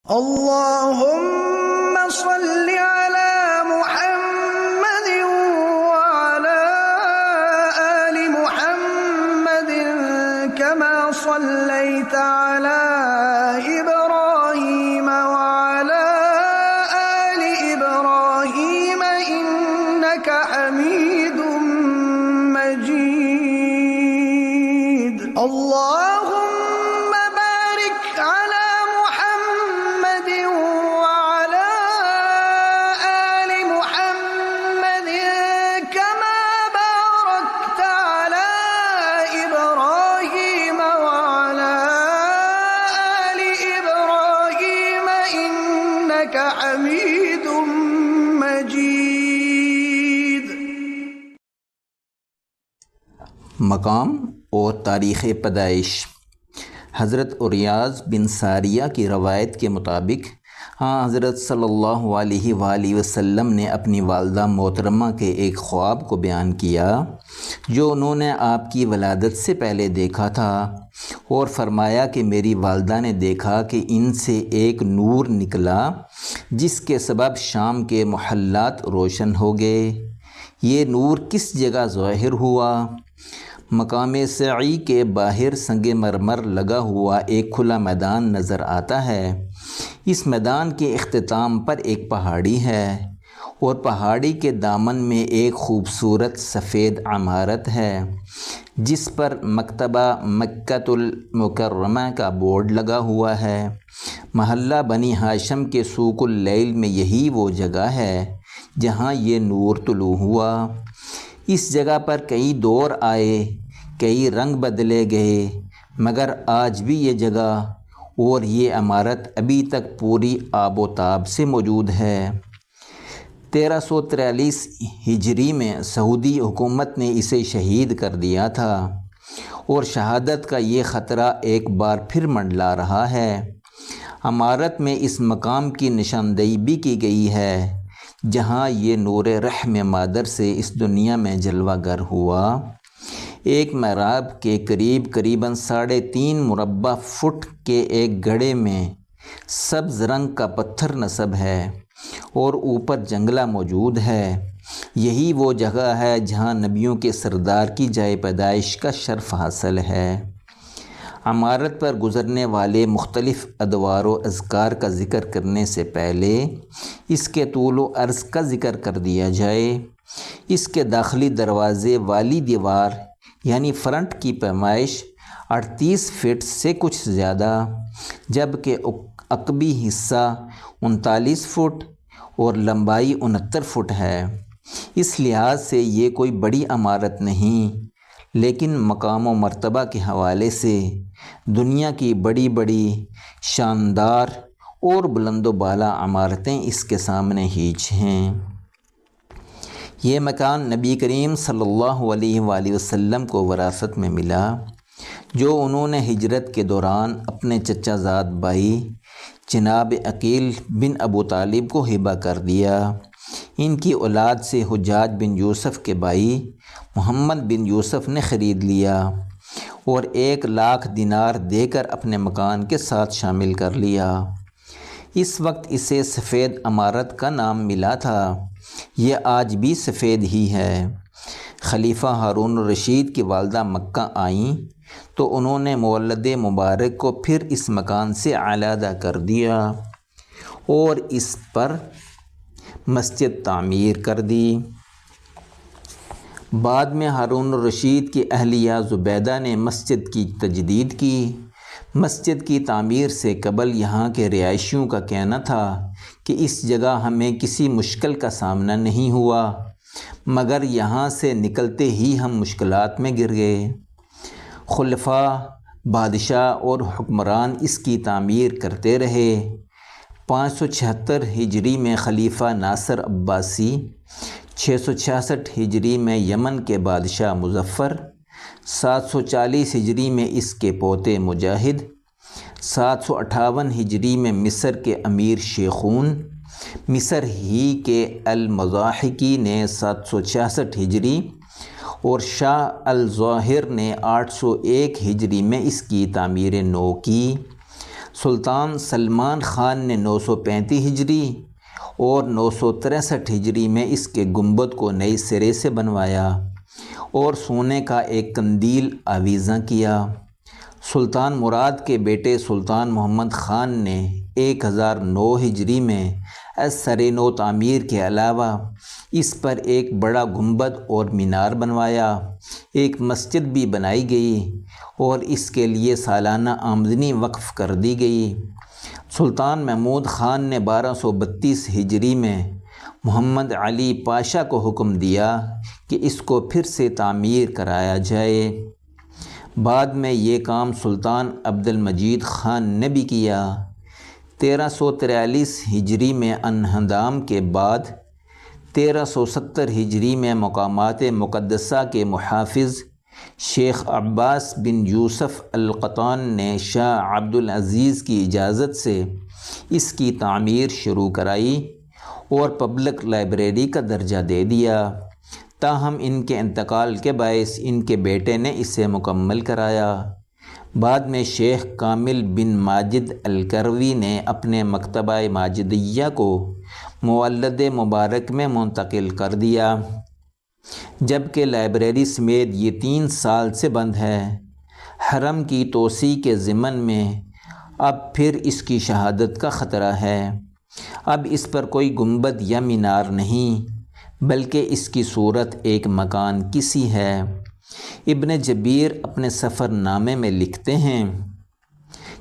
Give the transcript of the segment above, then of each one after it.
اللهم صل على محمد وعلى آل محمد كما صليت على إبراهيم وعلى آل إبراهيم إنك حميد مجيد اللهم بارك على محمد وعلى آل محمد كما باركت على إبراهيم وعلى آل إبراهيم إنك حميد مجيد۔ مقام اور تاریخ پیدائش۔ حضرت اریاض بن ساریہ کی روایت کے مطابق حضرت صلی اللہ علیہ وآلہ وسلم نے اپنی والدہ محترمہ کے ایک خواب کو بیان کیا جو انہوں نے آپ کی ولادت سے پہلے دیکھا تھا، اور فرمایا کہ میری والدہ نے دیکھا کہ ان سے ایک نور نکلا جس کے سبب شام کے محلات روشن ہو گئے۔ یہ نور کس جگہ ظاہر ہوا؟ مقام سعی کے باہر سنگ مرمر لگا ہوا ایک کھلا میدان نظر آتا ہے۔ اس میدان کے اختتام پر ایک پہاڑی ہے، اور پہاڑی کے دامن میں ایک خوبصورت سفید عمارت ہے جس پر مکتبہ مکۃ المکرمہ کا بورڈ لگا ہوا ہے۔ محلہ بنی ہاشم کے سوق اللیل میں یہی وہ جگہ ہے جہاں یہ نور طلوع ہوا۔ اس جگہ پر کئی دور آئے، کئی رنگ بدلے گئے، مگر آج بھی یہ جگہ اور یہ عمارت ابھی تک پوری آب و تاب سے موجود ہے۔ 1343 ہجری میں سعودی حکومت نے اسے شہید کر دیا تھا، اور شہادت کا یہ خطرہ ایک بار پھر منڈلا رہا ہے۔ عمارت میں اس مقام کی نشاندہی بھی کی گئی ہے جہاں یہ نور رحم مادر سے اس دنیا میں جلوہ گر ہوا۔ ایک محراب کے قریباً 3.5 مربع فٹ کے ایک گڑھے میں سبز رنگ کا پتھر نصب ہے، اور اوپر جنگلہ موجود ہے۔ یہی وہ جگہ ہے جہاں نبیوں کے سردار کی جائے پیدائش کا شرف حاصل ہے۔ عمارت پر گزرنے والے مختلف ادوار و اذکار کا ذکر کرنے سے پہلے اس کے طول و عرض کا ذکر کر دیا جائے۔ اس کے داخلی دروازے والی دیوار یعنی فرنٹ کی پیمائش 38 فٹ سے کچھ زیادہ، جبکہ عقبی حصہ 39 فٹ اور لمبائی 69 فٹ ہے۔ اس لحاظ سے یہ کوئی بڑی عمارت نہیں، لیکن مقام و مرتبہ کے حوالے سے دنیا کی بڑی بڑی شاندار اور بلند و بالا عمارتیں اس کے سامنے ہیچ ہیں۔ یہ مکان نبی کریم صلی اللہ علیہ وآلہ وسلم کو وراثت میں ملا، جو انہوں نے ہجرت کے دوران اپنے چچا زاد بھائی جناب عقیل بن ابو طالب کو ہبہ کر دیا۔ ان کی اولاد سے حجاج بن یوسف کے بھائی محمد بن یوسف نے خرید لیا، اور 1 لاکھ دینار دے کر اپنے مکان کے ساتھ شامل کر لیا۔ اس وقت اسے سفید عمارت کا نام ملا تھا۔ یہ آج بھی سفید ہی ہے۔ خلیفہ ہارون الرشید کی والدہ مکہ آئیں تو انہوں نے مولد مبارک کو پھر اس مکان سے علیحدہ کر دیا اور اس پر مسجد تعمیر کر دی۔ بعد میں ہارون الرشید کی اہلیہ زبیدہ نے مسجد کی تجدید کی۔ مسجد کی تعمیر سے قبل یہاں کے رہائشیوں کا کہنا تھا کہ اس جگہ ہمیں کسی مشکل کا سامنا نہیں ہوا، مگر یہاں سے نکلتے ہی ہم مشکلات میں گر گئے۔ خلفاء، بادشاہ اور حکمران اس کی تعمیر کرتے رہے۔ 576 ہجری میں خلیفہ ناصر عباسی، 666 ہجری میں یمن کے بادشاہ مظفر، 740 ہجری میں اس کے پوتے مجاہد، 758 ہجری میں مصر کے امیر شیخون، مصر ہی کے المضاحکی نے 766 ہجری اور شاہ الظاہر نے 801 ہجری میں اس کی تعمیر نو کی۔ سلطان سلمان خان نے 935 ہجری اور 963 ہجری میں اس کے گنبد کو نئے سرے سے بنوایا اور سونے کا ایک قندیل آویزاں کیا۔ سلطان مراد کے بیٹے سلطان محمد خان نے 1009 ہجری میں اثر نو تعمیر کے علاوہ اس پر ایک بڑا گنبد اور مینار بنوایا۔ ایک مسجد بھی بنائی گئی اور اس کے لیے سالانہ آمدنی وقف کر دی گئی۔ سلطان محمود خان نے 1232 ہجری میں محمد علی پاشا کو حکم دیا کہ اس کو پھر سے تعمیر کرایا جائے۔ بعد میں یہ کام سلطان عبد المجید خان نے بھی کیا۔ 1343 ہجری میں انہدام کے بعد 1370 ہجری میں مقامات مقدسہ کے محافظ شیخ عباس بن یوسف القطان نے شاہ عبد العزیز کی اجازت سے اس کی تعمیر شروع کرائی اور پبلک لائبریری کا درجہ دے دیا، تاہم ان کے انتقال کے باعث ان کے بیٹے نے اسے مکمل کرایا۔ بعد میں شیخ کامل بن ماجد الکروی نے اپنے مکتبہ ماجدیہ کو مولد مبارک میں منتقل کر دیا، جبکہ لائبریری سمیت یہ 3 سال سے بند ہے۔ حرم کی توسیع کے ضمن میں اب پھر اس کی شہادت کا خطرہ ہے۔ اب اس پر کوئی گنبد یا مینار نہیں، بلکہ اس کی صورت ایک مکان کی سی ہے۔ ابن جبیر اپنے سفر نامے میں لکھتے ہیں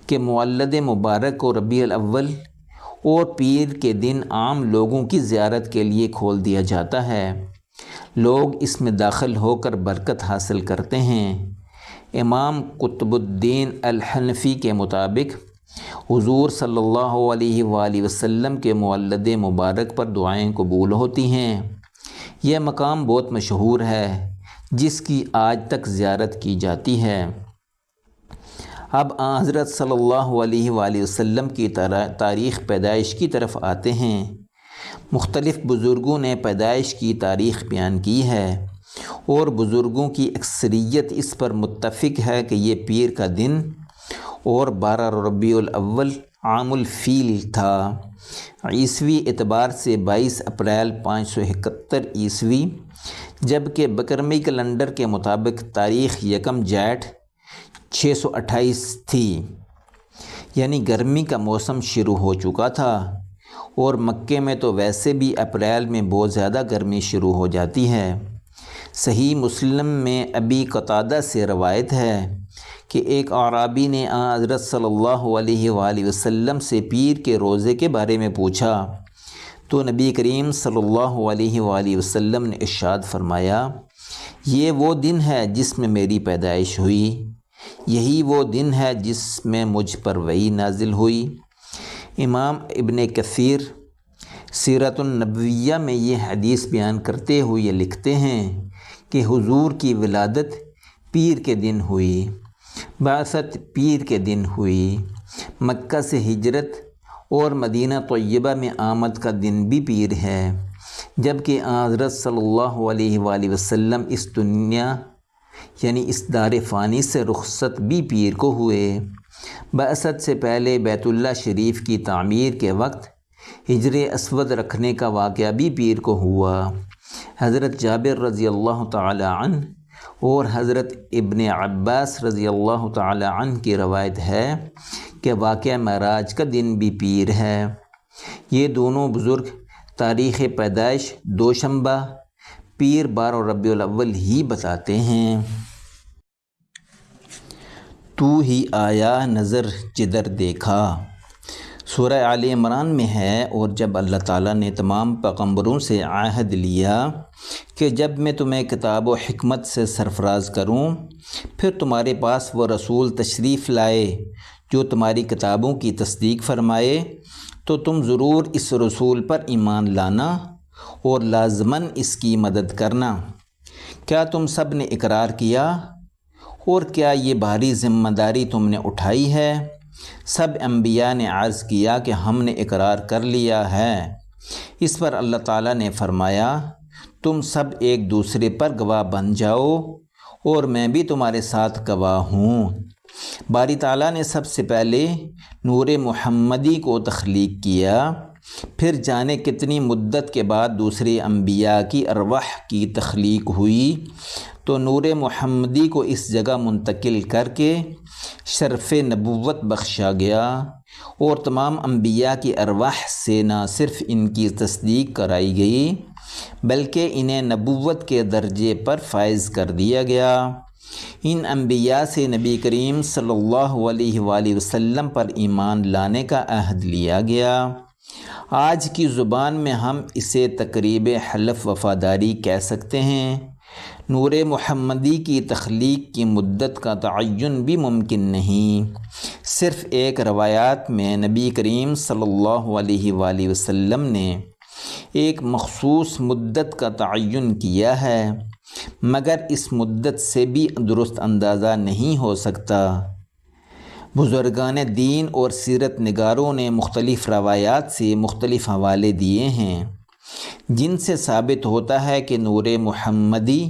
کہ مولد مبارک کو ربیع الاول اور پیر کے دن عام لوگوں کی زیارت کے لیے کھول دیا جاتا ہے۔ لوگ اس میں داخل ہو کر برکت حاصل کرتے ہیں۔ امام قطب الدین الحنفی کے مطابق حضور صلی اللہ علیہ وآلہ وسلم کے مولد مبارک پر دعائیں قبول ہوتی ہیں۔ یہ مقام بہت مشہور ہے، جس کی آج تک زیارت کی جاتی ہے۔ اب حضرت صلی اللہ علیہ وآلہ وسلم کی تاریخ پیدائش کی طرف آتے ہیں۔ مختلف بزرگوں نے پیدائش کی تاریخ بیان کی ہے اور بزرگوں کی اکثریت اس پر متفق ہے کہ یہ پیر کا دن اور 12 ربیع الاول عام الفیل تھا۔ عیسوی اعتبار سے 22 اپریل 571 عیسوی، جبکہ بکرمی کیلنڈر کے مطابق تاریخ 1 جیٹھ 628 تھی، یعنی گرمی کا موسم شروع ہو چکا تھا، اور مکے میں تو ویسے بھی اپریل میں بہت زیادہ گرمی شروع ہو جاتی ہے۔ صحیح مسلم میں ابی قتادہ سے روایت ہے کہ ایک اعرابی نے حضرت صلی اللہ علیہ وآلہ وسلم سے پیر کے روزے کے بارے میں پوچھا، تو نبی کریم صلی اللہ علیہ وآلہ وسلم نے ارشاد فرمایا، یہ وہ دن ہے جس میں میری پیدائش ہوئی، یہی وہ دن ہے جس میں مجھ پر وحی نازل ہوئی۔ امام ابن کثیر سیرت النبویہ میں یہ حدیث بیان کرتے ہوئے یہ لکھتے ہیں کہ حضور کی ولادت پیر کے دن ہوئی، بعثت پیر کے دن ہوئی، مکہ سے ہجرت اور مدینہ طیبہ میں آمد کا دن بھی پیر ہے، جبکہ حضرت صلی اللہ علیہ وآلہ وسلم اس دنیا یعنی اس دار فانی سے رخصت بھی پیر کو ہوئے۔ بعثت سے پہلے بیت اللہ شریف کی تعمیر کے وقت حجر اسود رکھنے کا واقعہ بھی پیر کو ہوا۔ حضرت جابر رضی اللہ تعالی عنہ اور حضرت ابن عباس رضی اللہ تعالی عنہ کی روایت ہے کہ واقعہ معراج کا دن بھی پیر ہے۔ یہ دونوں بزرگ تاریخ پیدائش دوشنبہ پیر 12 ربیع الاول ہی بتاتے ہیں۔ تو ہی آیا نظر جدھر دیکھا، سورہ آل عمران میں ہے۔ اور جب اللہ تعالیٰ نے تمام پیغمبروں سے عہد لیا کہ جب میں تمہیں کتاب و حکمت سے سرفراز کروں، پھر تمہارے پاس وہ رسول تشریف لائے جو تمہاری کتابوں کی تصدیق فرمائے، تو تم ضرور اس رسول پر ایمان لانا اور لازماً اس کی مدد کرنا۔ کیا تم سب نے اقرار کیا؟ اور کیا یہ بھاری ذمہ داری تم نے اٹھائی ہے؟ سب انبیاء نے عرض کیا کہ ہم نے اقرار کر لیا ہے۔ اس پر اللہ تعالیٰ نے فرمایا، تم سب ایک دوسرے پر گواہ بن جاؤ اور میں بھی تمہارے ساتھ گواہ ہوں۔ باری تعالیٰ نے سب سے پہلے نور محمدی کو تخلیق کیا، پھر جانے کتنی مدت کے بعد دوسرے انبیاء کی ارواح کی تخلیق ہوئی تو نور محمدی کو اس جگہ منتقل کر کے شرف نبوت بخشا گیا، اور تمام انبیاء کی ارواح سے نہ صرف ان کی تصدیق کرائی گئی بلکہ انہیں نبوت کے درجے پر فائز کر دیا گیا۔ ان انبیاء سے نبی کریم صلی اللہ علیہ وآلہ وسلم پر ایمان لانے کا عہد لیا گیا۔ آج کی زبان میں ہم اسے تقریب حلف وفاداری کہہ سکتے ہیں۔ نور محمدی کی تخلیق کی مدت کا تعین بھی ممکن نہیں، صرف ایک روایات میں نبی کریم صلی اللہ علیہ وآلہ وسلم نے ایک مخصوص مدت کا تعین کیا ہے، مگر اس مدت سے بھی درست اندازہ نہیں ہو سکتا۔ بزرگان دین اور سیرت نگاروں نے مختلف روایات سے مختلف حوالے دیے ہیں جن سے ثابت ہوتا ہے کہ نور محمدی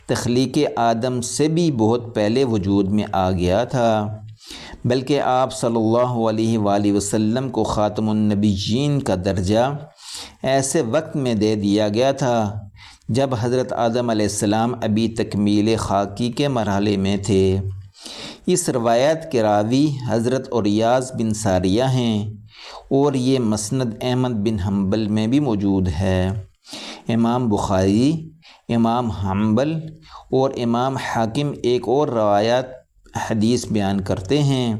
تخلیق آدم سے بھی بہت پہلے وجود میں آ گیا تھا، بلکہ آپ صلی اللہ علیہ وآلہ وسلم کو خاتم النبیین کا درجہ ایسے وقت میں دے دیا گیا تھا جب حضرت آدم علیہ السلام ابھی تکمیل خاکی کے مرحلے میں تھے۔ اس روایت کے راوی حضرت اوریاس بن ساریہ ہیں اور یہ مسند احمد بن حنبل میں بھی موجود ہے۔ امام بخاری، امام حنبل اور امام حاکم ایک اور روایت حدیث بیان کرتے ہیں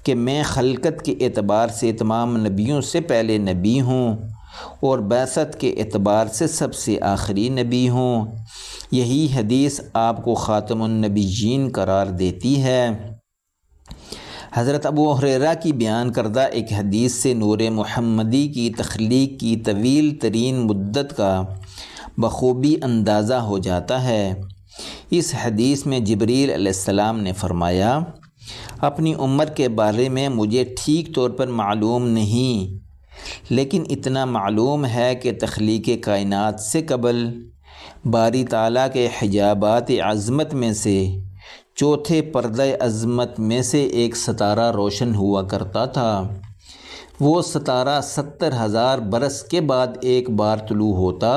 کہ میں خلقت کے اعتبار سے تمام نبیوں سے پہلے نبی ہوں اور بعثت کے اعتبار سے سب سے آخری نبی ہوں۔ یہی حدیث آپ کو خاتم النبیین قرار دیتی ہے۔ حضرت ابو ہریرہ کی بیان کردہ ایک حدیث سے نور محمدی کی تخلیق کی طویل ترین مدت کا بخوبی اندازہ ہو جاتا ہے۔ اس حدیث میں جبریل علیہ السلام نے فرمایا، اپنی عمر کے بارے میں مجھے ٹھیک طور پر معلوم نہیں، لیکن اتنا معلوم ہے کہ تخلیق کائنات سے قبل باری تعالیٰ کے حجابات عظمت میں سے چوتھے پردہ عظمت میں سے ایک ستارہ روشن ہوا کرتا تھا۔ وہ ستارہ 70,000 برس کے بعد ایک بار طلوع ہوتا،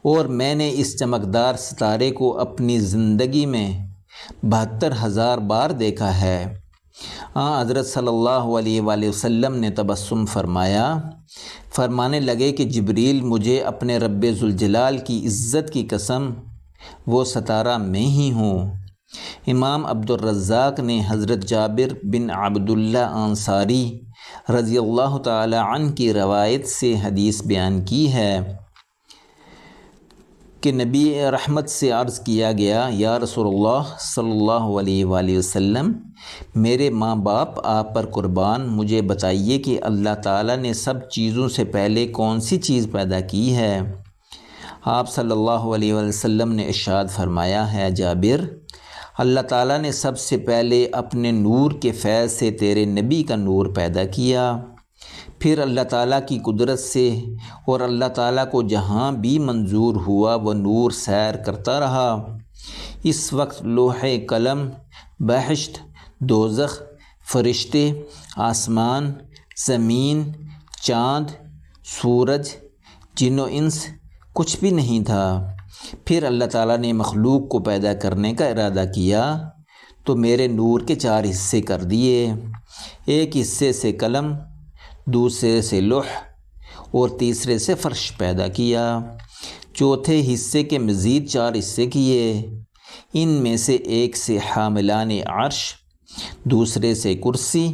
اور میں نے اس چمکدار ستارے کو اپنی زندگی میں 72,000 بار دیکھا ہے۔ حضرت صلی اللہ علیہ وآلہ وسلم نے تبسم فرمانے لگے کہ جبریل، مجھے اپنے رب ذوالجلال کی عزت کی قسم وہ ستارہ میں ہی ہوں۔ امام عبدالرزاق نے حضرت جابر بن عبداللہ انصاری رضی اللہ تعالی عنہ کی روایت سے حدیث بیان کی ہے کہ نبی رحمت سے عرض کیا گیا، یا رسول اللہ صلی اللہ علیہ وآلہ وسلم، میرے ماں باپ آپ پر قربان، مجھے بتائیے کہ اللہ تعالیٰ نے سب چیزوں سے پہلے کون سی چیز پیدا کی ہے؟ آپ صلی اللہ علیہ وآلہ وسلم نے ارشاد فرمایا ہے، جابر، اللہ تعالیٰ نے سب سے پہلے اپنے نور کے فیض سے تیرے نبی کا نور پیدا کیا، پھر اللہ تعالیٰ کی قدرت سے اور اللہ تعالیٰ کو جہاں بھی منظور ہوا وہ نور سیر کرتا رہا۔ اس وقت لوح قلم، بہشت، دوزخ، فرشتے، آسمان، زمین، چاند، سورج، جن و انس کچھ بھی نہیں تھا۔ پھر اللہ تعالیٰ نے مخلوق کو پیدا کرنے کا ارادہ کیا تو میرے نور کے 4 حصے کر دیے۔ ایک حصے سے قلم، دوسرے سے لوح اور تیسرے سے فرش پیدا کیا۔ چوتھے حصے کے مزید 4 حصے کیے، ان میں سے ایک سے حاملان عرش، دوسرے سے کرسی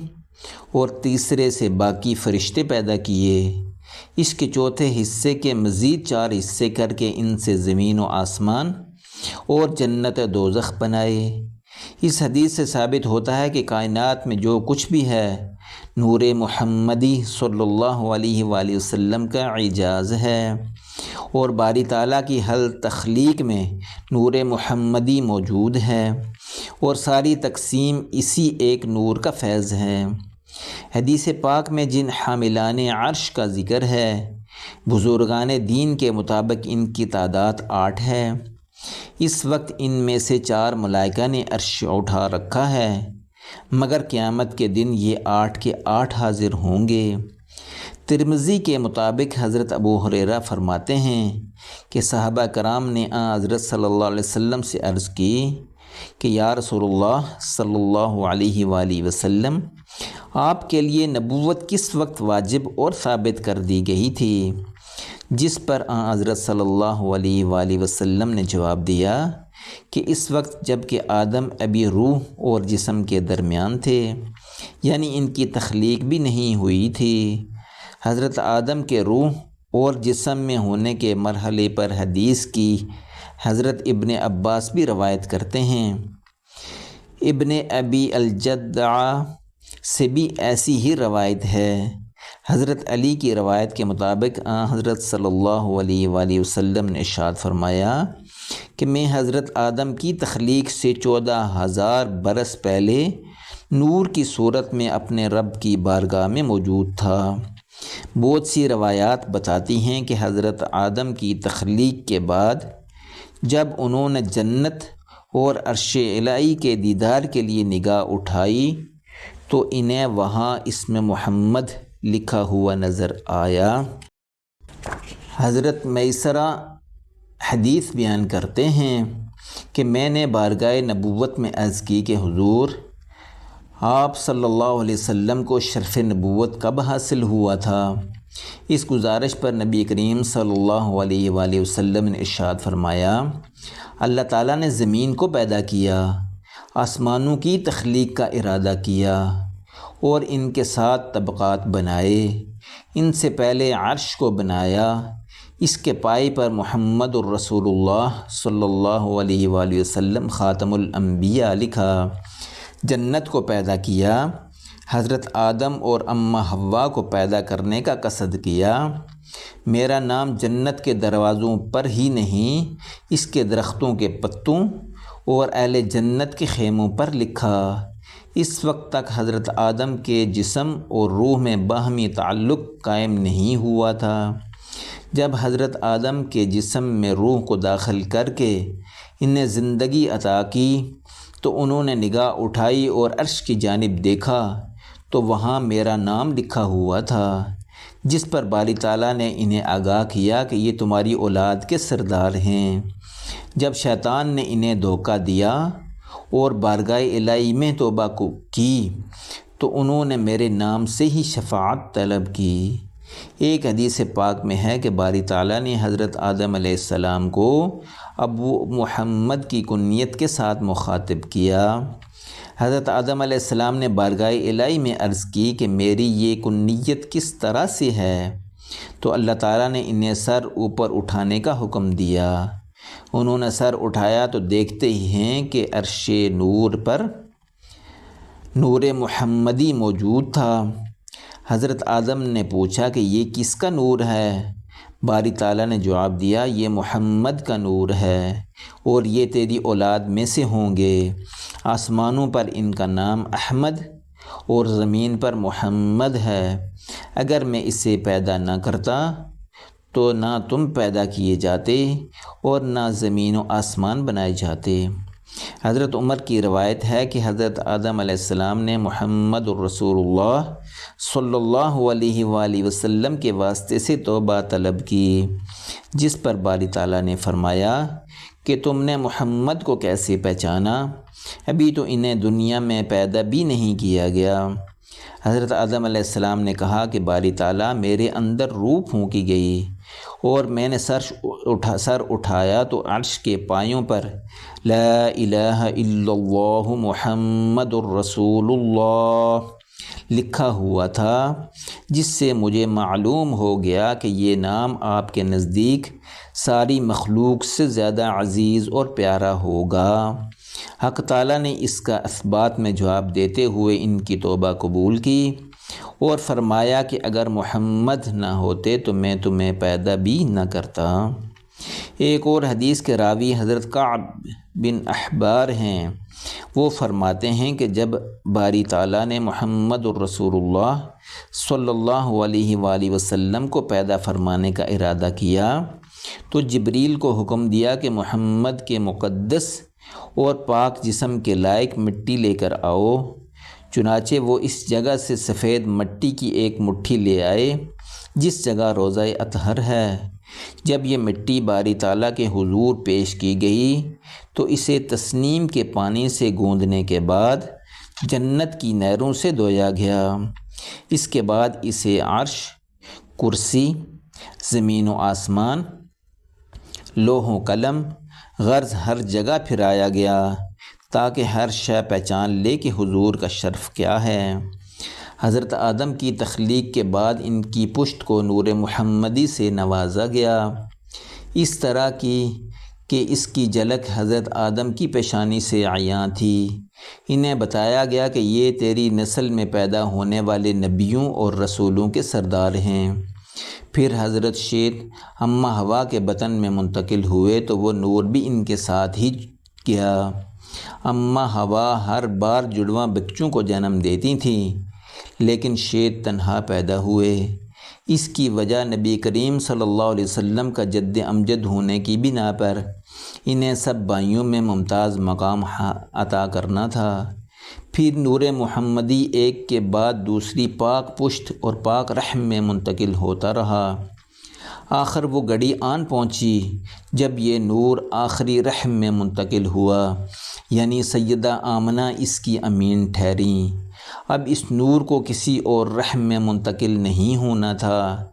اور تیسرے سے باقی فرشتے پیدا کیے۔ اس کے چوتھے حصے کے مزید 4 حصے کر کے ان سے زمین و آسمان اور جنت دوزخ بنائے۔ اس حدیث سے ثابت ہوتا ہے کہ کائنات میں جو کچھ بھی ہے نور محمدی صلی اللہ علیہ وآلہ وسلم کا اعجاز ہے، اور باری تعالیٰ کی ہر تخلیق میں نور محمدی موجود ہے، اور ساری تقسیم اسی ایک نور کا فیض ہے۔ حدیث پاک میں جن حاملان عرش کا ذکر ہے، بزرگان دین کے مطابق ان کی تعداد 8 ہے۔ اس وقت ان میں سے 4 ملائکہ نے عرش اٹھا رکھا ہے، مگر قیامت کے دن یہ 8 کے 8 حاضر ہوں گے۔ ترمذی کے مطابق حضرت ابو ہریرہ فرماتے ہیں کہ صحابہ کرام نے حضرت صلی اللہ علیہ وسلم سے عرض کی کہ یا رسول اللہ صلی اللہ علیہ وآلہ وسلم، آپ کے لیے نبوت کس وقت واجب اور ثابت کر دی گئی تھی؟ جس پر حضرت صلی اللہ علیہ وآلہ وسلم نے جواب دیا کہ اس وقت جب کہ آدم ابھی روح اور جسم کے درمیان تھے، یعنی ان کی تخلیق بھی نہیں ہوئی تھی۔ حضرت آدم کے روح اور جسم میں ہونے کے مرحلے پر حدیث کی حضرت ابن عباس بھی روایت کرتے ہیں۔ ابن ابی الجدع سے بھی ایسی ہی روایت ہے۔ حضرت علی کی روایت کے مطابق حضرت صلی اللہ علیہ وآلہ وسلم نے ارشاد فرمایا کہ میں حضرت آدم کی تخلیق سے 14,000 برس پہلے نور کی صورت میں اپنے رب کی بارگاہ میں موجود تھا۔ بہت سی روایات بتاتی ہیں کہ حضرت آدم کی تخلیق کے بعد جب انہوں نے جنت اور عرش الہی کے دیدار کے لیے نگاہ اٹھائی تو انہیں وہاں اسم محمد لکھا ہوا نظر آیا۔ حضرت میسرہ حدیث بیان کرتے ہیں کہ میں نے بارگاہ نبوت میں عرض کی کہ حضور، آپ صلی اللہ علیہ وسلم کو شرف نبوت کب حاصل ہوا تھا؟ اس گزارش پر نبی کریم صلی اللہ علیہ وآلہ وسلم نے ارشاد فرمایا، اللہ تعالیٰ نے زمین کو پیدا کیا، آسمانوں کی تخلیق کا ارادہ کیا اور ان کے 7 طبقات بنائے۔ ان سے پہلے عرش کو بنایا، اس کے پائے پر محمد الرسول اللہ صلی اللہ علیہ وآلہ وسلم خاتم الانبیاء لکھا۔ جنت کو پیدا کیا، حضرت آدم اور اماں حوا کو پیدا کرنے کا قصد کیا۔ میرا نام جنت کے دروازوں پر ہی نہیں، اس کے درختوں کے پتوں اور اہل جنت کے خیموں پر لکھا۔ اس وقت تک حضرت آدم کے جسم اور روح میں باہمی تعلق قائم نہیں ہوا تھا۔ جب حضرت آدم کے جسم میں روح کو داخل کر کے انہیں زندگی عطا کی تو انہوں نے نگاہ اٹھائی اور عرش کی جانب دیکھا تو وہاں میرا نام لکھا ہوا تھا، جس پر باری تعالیٰ نے انہیں آگاہ کیا کہ یہ تمہاری اولاد کے سردار ہیں۔ جب شیطان نے انہیں دھوکہ دیا اور بارگاہ الہی میں توبہ کی تو انہوں نے میرے نام سے ہی شفاعت طلب کی۔ ایک حدیث پاک میں ہے کہ باری تعالیٰ نے حضرت آدم علیہ السلام کو ابو محمد کی کنیت کے ساتھ مخاطب کیا۔ حضرت آدم علیہ السلام نے بارگاہ الہی میں عرض کی کہ میری یہ کنیت کس طرح سے ہے؟ تو اللہ تعالیٰ نے انہیں سر اوپر اٹھانے کا حکم دیا۔ انہوں نے سر اٹھایا تو دیکھتے ہی ہیں کہ عرش نور پر نور محمدی موجود تھا۔ حضرت آدم نے پوچھا کہ یہ کس کا نور ہے؟ باری تعالیٰ نے جواب دیا، یہ محمد کا نور ہے اور یہ تیری اولاد میں سے ہوں گے۔ آسمانوں پر ان کا نام احمد اور زمین پر محمد ہے۔ اگر میں اسے پیدا نہ کرتا تو نہ تم پیدا کیے جاتے اور نہ زمین و آسمان بنائے جاتے۔ حضرت عمر کی روایت ہے کہ حضرت آدم علیہ السلام نے محمد الرسول اللہ صلی اللہ علیہ وآلہ وسلم کے واسطے سے توبہ طلب کی، جس پر باری تعالیٰ نے فرمایا کہ تم نے محمد کو کیسے پہچانا؟ ابھی تو انہیں دنیا میں پیدا بھی نہیں کیا گیا۔ حضرت آدم علیہ السلام نے کہا کہ باری تعالیٰ میرے اندر روح پھونکی گئی اور میں نے سر اٹھایا تو عرش کے پایوں پر لا الہ الا اللہ محمد الرسول اللہ لکھا ہوا تھا، جس سے مجھے معلوم ہو گیا کہ یہ نام آپ کے نزدیک ساری مخلوق سے زیادہ عزیز اور پیارا ہوگا۔ حق تعالیٰ نے اس کا اثبات میں جواب دیتے ہوئے ان کی توبہ قبول کی اور فرمایا کہ اگر محمد نہ ہوتے تو میں تمہیں پیدا بھی نہ کرتا۔ ایک اور حدیث کے راوی حضرت کعب بن احبار ہیں، وہ فرماتے ہیں کہ جب باری تعالیٰ نے محمد الرسول اللہ صلی اللہ علیہ وآلہ وسلم کو پیدا فرمانے کا ارادہ کیا تو جبریل کو حکم دیا کہ محمد کے مقدس اور پاک جسم کے لائق مٹی لے کر آؤ۔ چنانچہ وہ اس جگہ سے سفید مٹی کی ایک مٹھی لے آئے جس جگہ روضہ اطہر ہے۔ جب یہ مٹی باری تعالیٰ کے حضور پیش کی گئی تو اسے تسنیم کے پانی سے گوندنے کے بعد جنت کی نہروں سے دھویا گیا۔ اس کے بعد اسے عرش، کرسی، زمین و آسمان، لوح و قلم غرض ہر جگہ پھرایا گیا تاکہ ہر شے پہچان لے کہ حضور کا شرف کیا ہے۔ حضرت آدم کی تخلیق کے بعد ان کی پشت کو نور محمدی سے نوازا گیا، اس طرح کی کہ اس کی جھلک حضرت آدم کی پیشانی سے عیاں تھی۔ انہیں بتایا گیا کہ یہ تیری نسل میں پیدا ہونے والے نبیوں اور رسولوں کے سردار ہیں۔ پھر حضرت شیط اماں ہوا کے بطن میں منتقل ہوئے تو وہ نور بھی ان کے ساتھ ہی گیا۔ اماں ہوا ہر بار جڑواں بچوں کو جنم دیتی تھیں، لیکن شیط تنہا پیدا ہوئے۔ اس کی وجہ نبی کریم صلی اللہ علیہ وسلم کا جد امجد ہونے کی بنا پر انہیں سب بھائیوں میں ممتاز مقام عطا کرنا تھا۔ پھر نور محمدی ایک کے بعد دوسری پاک پشت اور پاک رحم میں منتقل ہوتا رہا۔ آخر وہ گھڑی آن پہنچی جب یہ نور آخری رحم میں منتقل ہوا، یعنی سیدہ آمنہ اس کی امین ٹھہریں۔ اب اس نور کو کسی اور رحم میں منتقل نہیں ہونا تھا۔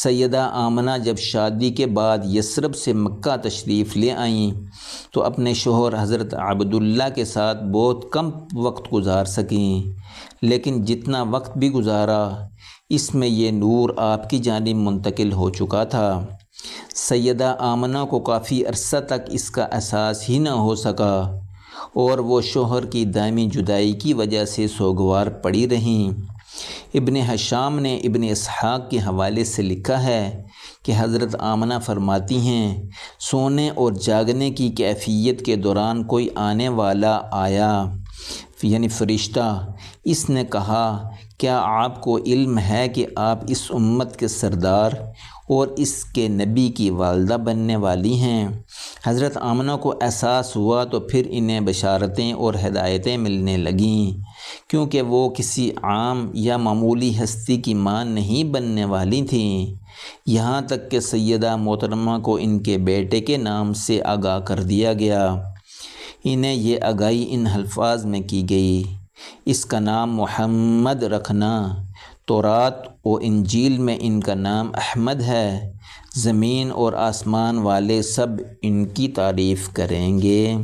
سیدہ آمنہ جب شادی کے بعد یثرب سے مکہ تشریف لے آئیں تو اپنے شوہر حضرت عبداللہ کے ساتھ بہت کم وقت گزار سکیں، لیکن جتنا وقت بھی گزارا اس میں یہ نور آپ کی جانب منتقل ہو چکا تھا۔ سیدہ آمنہ کو کافی عرصہ تک اس کا احساس ہی نہ ہو سکا اور وہ شوہر کی دائمی جدائی کی وجہ سے سوگوار پڑی رہیں۔ ابن ہشام نے ابن اسحاق کے حوالے سے لکھا ہے کہ حضرت آمنہ فرماتی ہیں، سونے اور جاگنے کی کیفیت کے دوران کوئی آنے والا آیا، یعنی فرشتہ۔ اس نے کہا، کیا آپ کو علم ہے کہ آپ اس امت کے سردار اور اس کے نبی کی والدہ بننے والی ہیں؟ حضرت آمنہ کو احساس ہوا تو پھر انہیں بشارتیں اور ہدایتیں ملنے لگیں، کیونکہ وہ کسی عام یا معمولی ہستی کی ماں نہیں بننے والی تھیں۔ یہاں تک کہ سیدہ محترمہ کو ان کے بیٹے کے نام سے آگاہ کر دیا گیا۔ انہیں یہ آگاہی ان الفاظ میں کی گئی، اس کا نام محمد رکھنا۔ تورات و انجیل میں ان کا نام احمد ہے۔ زمین اور آسمان والے سب ان کی تعریف کریں گے۔